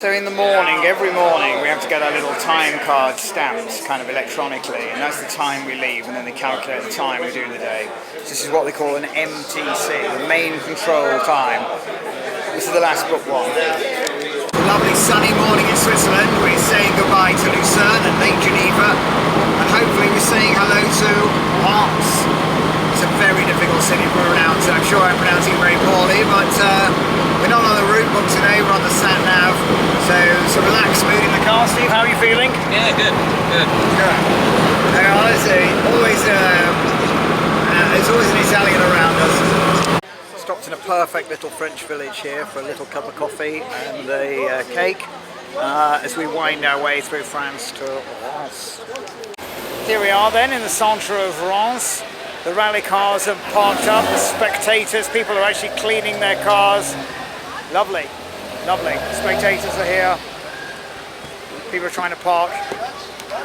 So in the morning, every morning, we have to get our little time card stamped kind of electronically, and that's the time we leave, and then they calculate the time we do the day. So this is what they call an MTC, the main control time. This is the last book one. A lovely sunny morning in Switzerland. We're saying goodbye to Lucerne and Lake Geneva, and hopefully we're saying hello to Reims. It's a very difficult city to pronounce. I'm sure I'm pronouncing it very poorly, but we're not on the route book today, we're on the sat-nav. So it's a relaxed mood in the car. Steve, how are you feeling? Yeah, good. Good. Honestly, there's always an Italian around us. Stopped in a perfect little French village here for a little cup of coffee and a cake as we wind our way through France to Reims. Here we are then in the centre of Reims. The rally cars have parked up, the spectators, people are actually cleaning their cars. Lovely, lovely. Spectators are here. People are trying to park.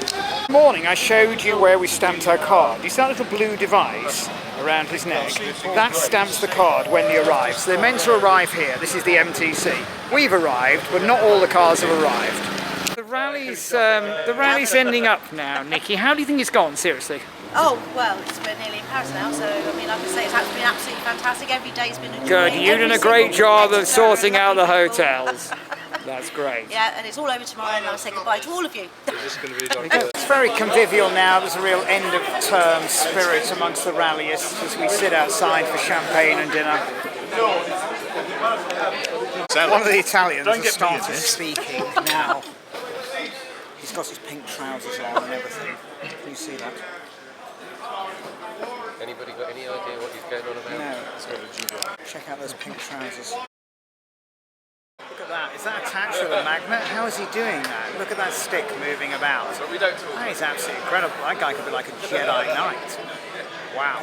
This morning I showed you where we stamped our card. You see that little blue device around his neck? That stamps the card when they arrive. So they're meant to arrive here. This is the MTC. We've arrived, but not all the cars have arrived. The rally's ending up now, Nikki. How do you think it's gone, seriously? Oh, well, we're nearly in Paris now, so I mean, like I say, it's been absolutely fantastic. Every day's been a joy. Good, you've done a great job of sorting out the hotels. That's great. Yeah, and it's all over tomorrow, and I'll say goodbye to all of you. It's very convivial now. There's a real end-of-term spirit amongst the rallyists as we sit outside for champagne and dinner. One of the Italians has started speaking now. He's got his pink trousers on and everything. Can you see that? Anybody got any idea what he's going on about? No. Check out those pink trousers. Look at that. Is that attached with a magnet? How is he doing that? Look at that stick moving about. But we don't talk. That is absolutely incredible. That guy could be like a Jedi Knight. Wow.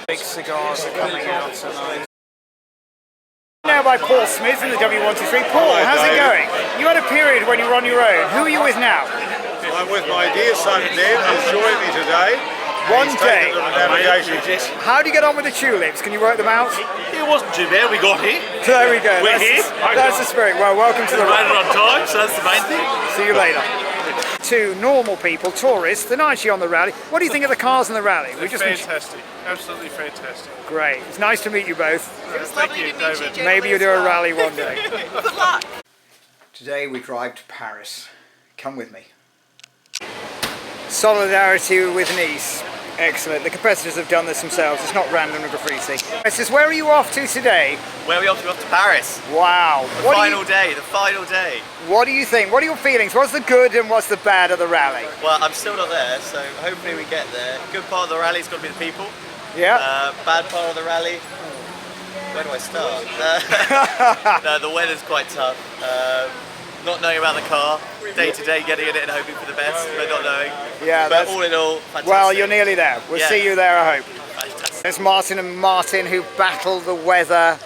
Big cigars are coming out tonight. Now by Paul Smith in the W123. Paul, how's it going? You had a period when you were on your own. Who are you with now? I'm with my dear son Dave, who's joined me today. One day. How do you get on with the tulips? Can you work them out? It wasn't too bad, we got here. There we go. We're here. That's the spirit. Well, welcome to the Right on time, so that's the main thing. See you later. Two normal people, tourists, they're not actually on the rally. What do you think of the cars in the rally? Fantastic. Absolutely fantastic. Great. It's nice to meet you both. Thank you, David. Maybe you'll do a rally one day. Good luck. Today we drive to Paris. Come with me. Solidarity with Nice. Excellent. The competitors have done this themselves. It's not random and graffiti. Where are you off to today? Where are we off to? We're off to Paris. Wow. The final day. What do you think? What are your feelings? What's the good and what's the bad of the rally? Well, I'm still not there, so hopefully we get there. Good part of the rally is going to be the people. Yeah. Bad part of the rally, where do I start? No, the weather's quite tough. Not knowing about the car, day to day getting in it and hoping for the best, but not knowing. Yeah, but all in all, fantastic. Well, you're nearly there. We'll see you there, I hope. Fantastic. There's Martin and Martin who battled the weather,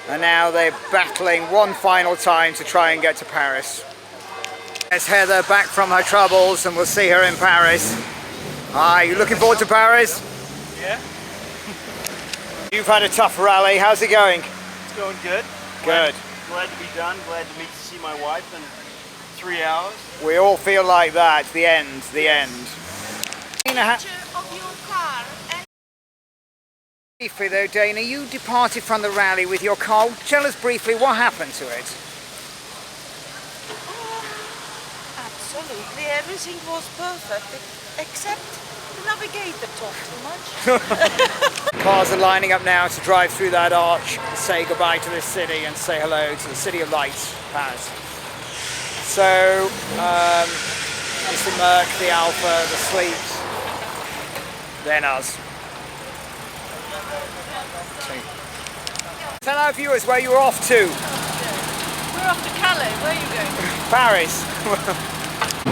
and now they're battling one final time to try and get to Paris. There's Heather back from her troubles, and we'll see her in Paris. Are you looking forward to Paris? Yeah. You've had a tough rally. How's it going? It's going good. Good. Glad to be done. Glad to see my wife in 3 hours. We all feel like that. The end. The end. Of your car. Briefly though, Dana, you departed from the rally with your car. Tell us briefly what happened to it. Absolutely, everything was perfect, except the navigator talked too much. Cars are lining up now to drive through that arch, say goodbye to this city and say hello to the City of Lights, Paris. So, it's the Merc, the Alpha, the Sleeps, then us. Tell our viewers where you're off to. We're off to Calais. Where are you going? Paris.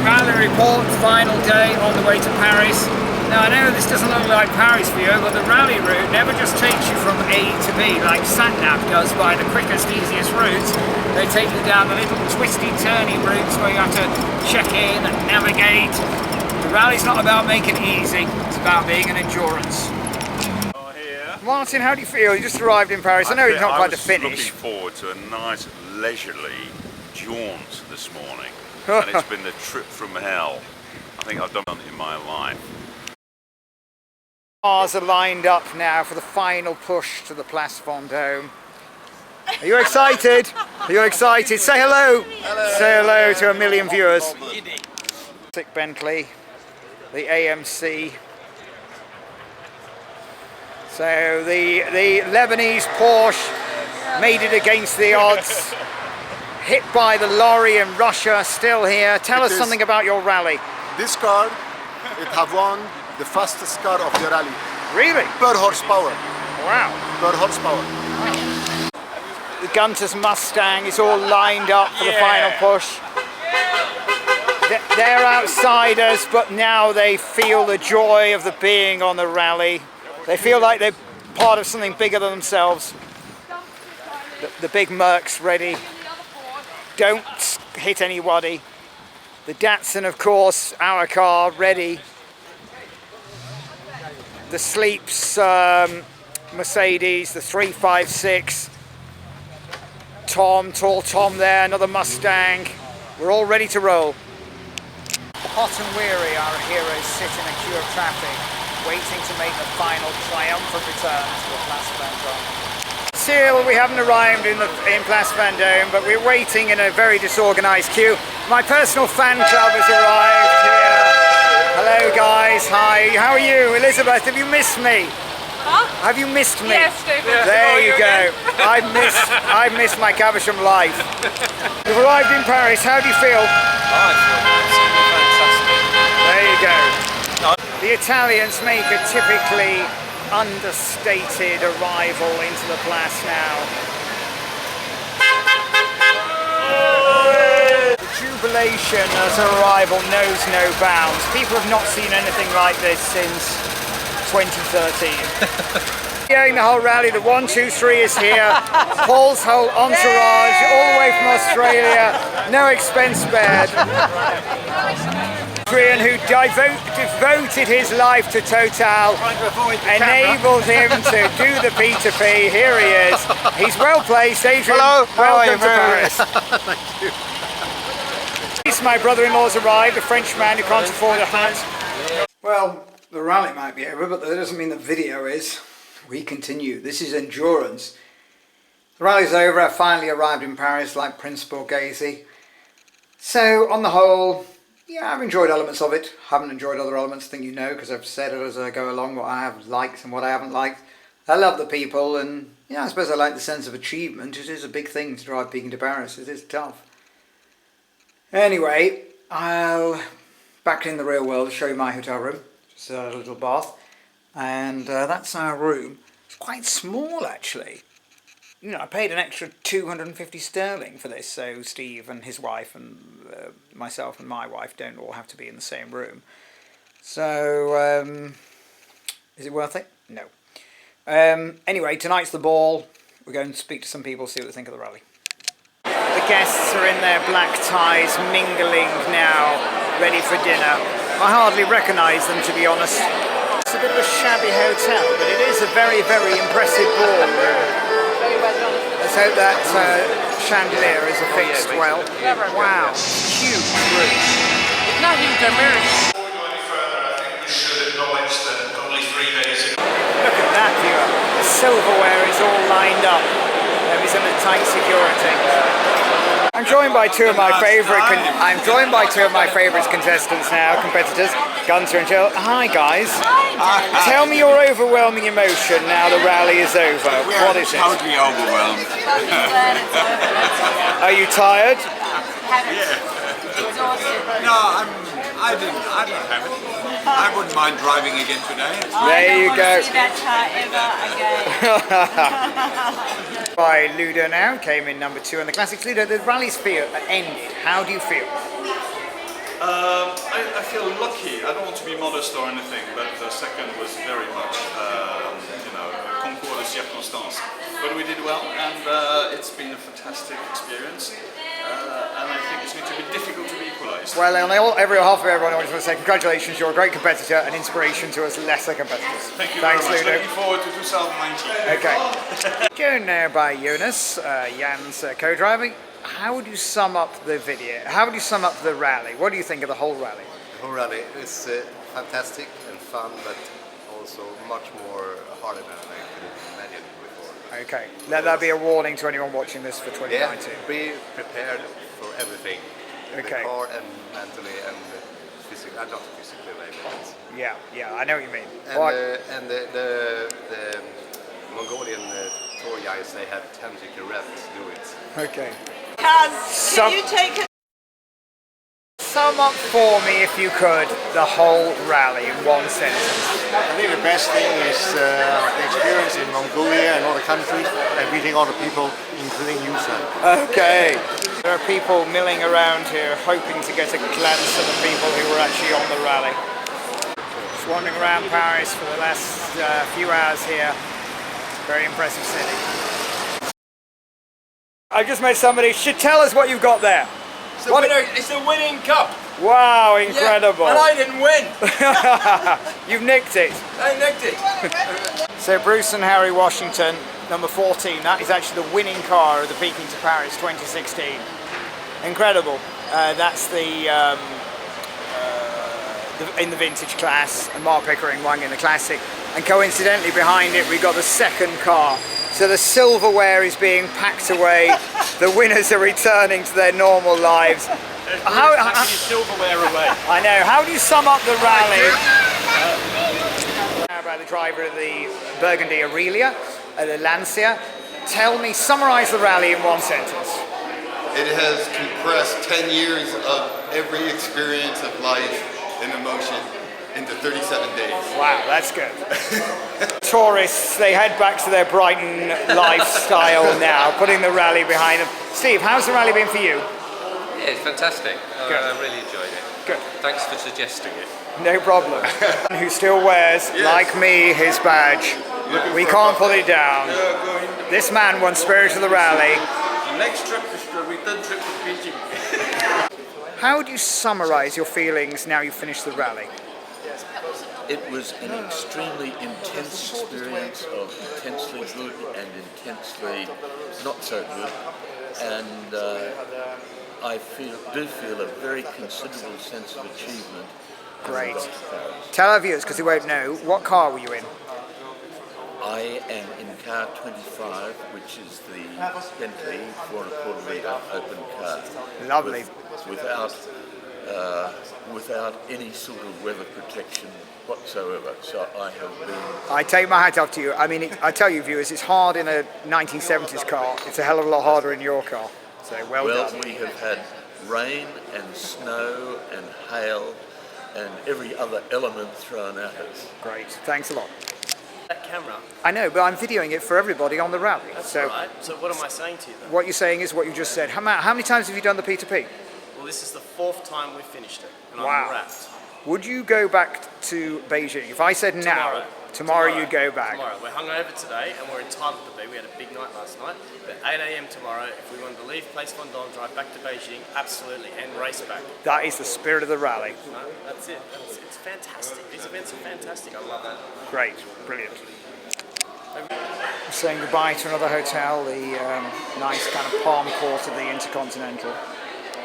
Rally report, final day on the way to Paris. Now I know this doesn't look like Paris for you, but the rally route never just takes you from A to B like sat-nav does by the quickest, easiest routes. They take you down the little twisty, turny routes where you have to check in and navigate. The rally's not about making it easy, it's about being an endurance. Here. Martin, how do you feel? You just arrived in Paris. I know it's not quite the I was finish. looking forward to a nice leisurely jaunt this morning, and it's been the trip from hell. I think I've done it in my life. Cars are lined up now for the final push to the Place Vendôme. Are you excited? Are you excited? Say hello. Say hello to a million viewers. Bentley, the AMC. So the Lebanese Porsche made it against the odds. Hit by the lorry in Russia, still here. Tell us something about your rally. This car, it have won the fastest car of the rally. Really? Per horsepower. Wow. Per horsepower. The Gunter's Mustang is all lined up for the final push. They're outsiders, but now they feel the joy of the being on the rally. They feel like they're part of something bigger than themselves. The big Merc's ready. Don't hit anybody. The Datsun, of course, our car, ready. The Sleeps Mercedes, the 356. Tall Tom there, another Mustang. We're all ready to roll. Hot and weary, our heroes sit in a queue of traffic, waiting to make the final triumphant return to the Place Vendôme. Still, we haven't arrived in Place Vendôme, but we're waiting in a very disorganised queue. My personal fan club has arrived here. Hello guys, hi, how are you? Elizabeth, have you missed me? Huh? Have you missed me? Yes, David. There you go. I missed my Caversham life. We've arrived in Paris, how do you feel? I feel absolutely fantastic. There you go. The Italians make a typically understated arrival into the Place now. The jubilation as an arrival knows no bounds. People have not seen anything like this since 2013. During the whole rally, the 1, 2, 3 is here. Paul's whole entourage, all the way from Australia, no expense spared. Korean who devoted his life to Total, enabled him to do the P2P. Here he is. He's well placed. Adrian, Hello, welcome to Paris. Thank you. My brother-in-law's arrived, a Frenchman who can't afford a hat. Well, the rally might be over, but that doesn't mean the video is. We continue. This is endurance. The rally's over. I finally arrived in Paris like Prince Borghese. So, on the whole, yeah, I've enjoyed elements of it. Haven't enjoyed other elements, I think you know, because I've said it as I go along, what I have liked and what I haven't liked. I love the people, and yeah, I suppose I like the sense of achievement. It is a big thing to drive Peking to Paris. It is tough. Anyway, I'll back in the real world show you my hotel room. Just a little bath, and that's our room. It's quite small actually. You know, I paid an extra 250 sterling for this, so Steve and his wife and myself and my wife don't all have to be in the same room. So, is it worth it? No. Anyway, tonight's the ball. We're going to speak to some people, see what they think of the rally. The guests are in their black ties, mingling now, ready for dinner. I hardly recognise them, to be honest. It's a bit of a shabby hotel, but it is a very, very impressive ballroom. Let's hope that chandelier is affixed well. Wow, huge room. Nothing to America. Look at that view. The silverware is all lined up. There is under tight security. I'm joined by two of my favourite contestants now, competitors, Gunter and Jill. Hi guys. Tell me your overwhelming emotion now the rally is over. What is it? Totally overwhelmed. Are you tired? No, I don't have it. I wouldn't mind driving again today. There you go. That ever again. By Ludo now, came in number 2 in the Classics. Ludo, the rally's ended. How do you feel? I feel lucky. I don't want to be modest or anything, but the second was very much, Concord de circonstances. But we did well, and it's been a fantastic experience. And I think it's going to be difficult to be equalised. Well, on every half of everyone, I just want to say congratulations. You're a great competitor and inspiration to us lesser competitors. Thank you Thanks, very much. Ludo. Looking forward to 2019. Okay. Joined now by Jonas, Jan's co-driver. How would you sum up the video? How would you sum up the rally? What do you think of the whole rally? The whole rally is fantastic and fun, but also much more harder than I could have imagined before. Okay, let that be a warning to anyone watching this for 2019. Yeah, be prepared for everything. Okay. The car and mentally and physically, not physically maybe. Yeah, I know what you mean. And the Mongolian tour guys, they have 10 reps to do it. Okay. Can you take it? Sum up for me, if you could, the whole rally in one sentence. I think the best thing is the experience in Mongolia and other countries and meeting other people, including you, sir. Okay. There are people milling around here hoping to get a glance at the people who were actually on the rally. Just wandering around Paris for the last few hours here. Very impressive city. I just met somebody. Should tell us what you've got there. It's the winning cup. Wow, incredible. Yeah, and I didn't win. You've nicked it. I nicked it. So Bruce and Harry Washington, number 14, that is actually the winning car of the Peking to Paris 2016. Incredible. That's in the vintage class, and Mark Pickering won in the classic. And coincidentally behind it we got the second car. So the silverware is being packed away. The winners are returning to their normal lives. How silverware away. I know. How do you sum up the rally? How about the driver of the Burgundy Aurelia, the Lancia? Summarise the rally in one sentence. It has compressed 10 years of every experience of life and emotion into 37 days. Wow, that's good. Tourists, they head back to their Brighton lifestyle now, putting the rally behind them. Steve, how's the rally been for you? Yeah, it's fantastic. I really enjoyed it. Good. Thanks for suggesting it. No problem. Who still wears, like me, his badge. We can't put it down. This man won Spirit of the Rally. Next trip is the return trip to Peking. How would you summarise your feelings now you've finished the rally? It was an extremely intense experience of intensely good and intensely not so good, and I do feel a very considerable sense of achievement. Great. Tell our viewers, because they won't know, what car were you in? I am in car 25, which is the Bentley 4.25 litre open car. Lovely. Without any sort of weather protection whatsoever. So I have been... I take my hat off to you. I mean, I tell you viewers, it's hard in a 1970s car. It's a hell of a lot harder in your car. So well done. Well, we have had rain and snow and hail and every other element thrown at us. Great. Thanks a lot. That camera. I know, but I'm videoing it for everybody on the rally. That's all right. So what am I saying to you then? What you're saying is what you just said. How many times have you done the P2P? Well, this is the 4th time we've finished it, and Wow. I'm wrapped. Would you go back to Beijing? If I said tomorrow you'd go back. Tomorrow. We're hungover today, and we're entitled to be. We had a big night last night. But 8 a.m. tomorrow, if we wanted to leave Place Vendôme, drive back to Beijing, absolutely, and race back. That is the spirit of the rally. No, that's it. It's fantastic. These events are fantastic. I love it. Great, brilliant. Saying goodbye to another hotel, the nice kind of palm court of the Intercontinental.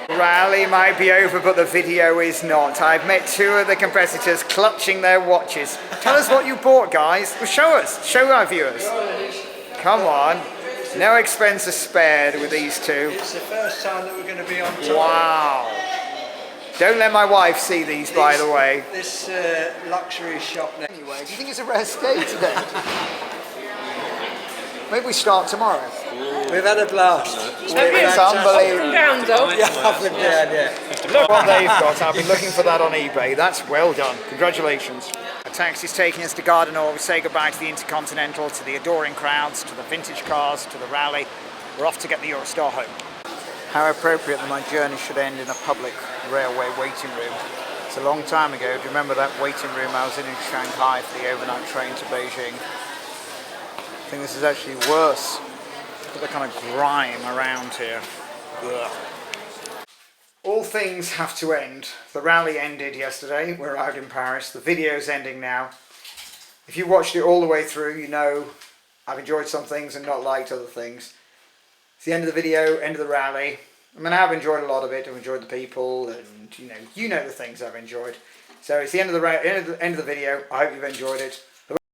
Rally might be over, but the video is not. I've met 2 of the competitors clutching their watches. Tell us what you bought, guys. Well, show us. Show our viewers. Come on. No expense is spared with these 2. It's the first time that we're going to be on tour. Wow. Don't let my wife see these, by the way. This luxury shop. Anyway, do you think it's a rest day today? Maybe we start tomorrow. We've had a blast. It's unbelievable. Down though. Yeah, up and down, yeah. Look what they've got. I've been looking for that on eBay. That's well done. Congratulations. A taxi's taking us to Gardenois. We say goodbye to the Intercontinental, to the adoring crowds, to the vintage cars, to the rally. We're off to get the Eurostar home. How appropriate that my journey should end in a public railway waiting room. It's a long time ago. Do you remember that waiting room I was in Shanghai for the overnight train to Beijing? I think this is actually worse. Got the kind of grime around here. Ugh. All things have to end. The rally ended yesterday. We're out in Paris. The video's ending now. If you watched it all the way through, you know I've enjoyed some things and not liked other things. It's the end of the video, end of the rally. I mean, I've enjoyed a lot of it. I've enjoyed the people, and you know the things I've enjoyed. So it's the end of the end of the video. I hope you've enjoyed it.